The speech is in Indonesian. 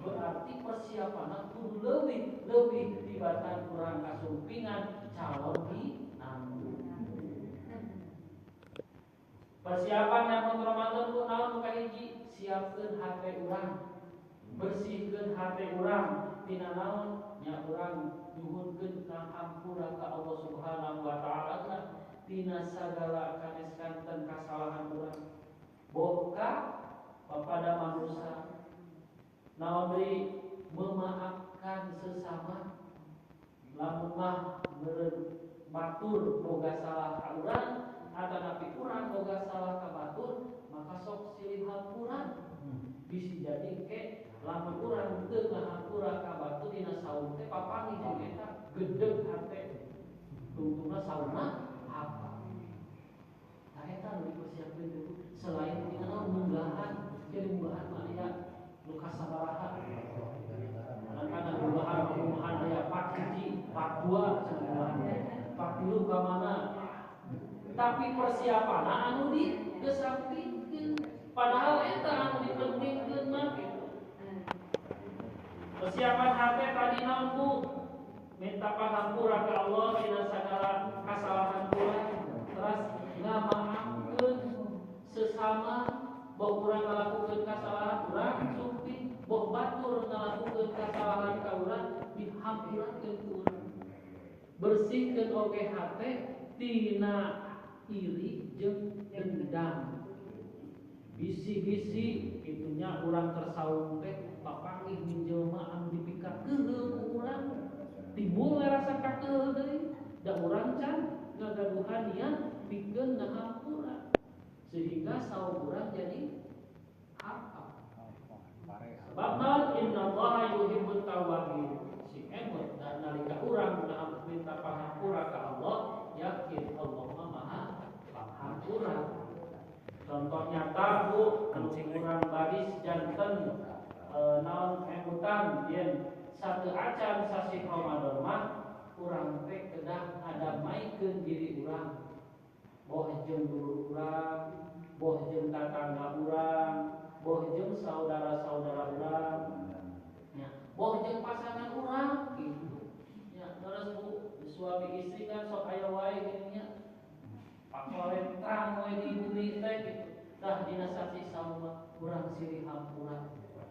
berarti persiapanna kudu leuwih tibatan urang kasumpingan calon binantu. Persiapan nyambut Ramadan ku naon nu kahiji? Siapkeun hate urang, bersihkeun hate urang tina naon? Nya urang nyuhunkeun hampura ka Allah Subhanahu wa taala tina sagala kaneskanten kasalahan urang. Bohka kepada manusia naon deui memaafkan sesama, lamun mah meureun batur boga salah ka urang atanapi urang boga salah ka batur maka sok silih hampuran. Bisi jadi ke lamun urang teu ngahampura ka batur dina saum teh papangi jeung eta gedeg hate tungtungna saumna apa. Nah eta nu dipersiapkeun dulu selain dina munggahan jadi munggahan mah aya nu kasabaraha. Kadang-kadang munggahan aya part 1, part 2 cenah part 3 ka mana. Tapi persiapanna anu digesampingkeun padahal eta anu dipentingkeun mah kitu. Persiapan hate tadi naon Bu? Minta pangampura ka Allah dina sagala kasalahan urang, terus ngamaafkeun sesama, boh urang ngalakukeun kasalahan urang suping boh batur ngalakukeun kasalahan ka urang dihampurakeun ku urang. Bersihkeun oge hate tina iri jeung dendam. Bisi-bisi kitunya urang tersaung teh papangih min jelema anu dipikar keheul ku urang. Timbul rasa kakeheul deui, da urang can ngagaduhan niat pikeun ngahampura. Sehingga saum urang jadi apa? Sebab naon innallaha yuhibbut tawwabin. Si emut dan nalika urang minta pangampura ka Allah, yakin Allah Maha Panghampura. Contoh nyata Bu, anu urang baris janten naon emutan yen satu acan sasi Ramadan mah urang teh kedah ngadamaikeun diri urang. Boh jeung dulur urang, boh jeung tatangga urang, boh jeung saudara-saudara urang, nya boh jeung pasangan urang gitu. Nya terus Bu, suami istri kan sok aya wae kitu nya. Pakolentang we di bumi teh gitu. Tah dina sasi sauma urang silih hampura.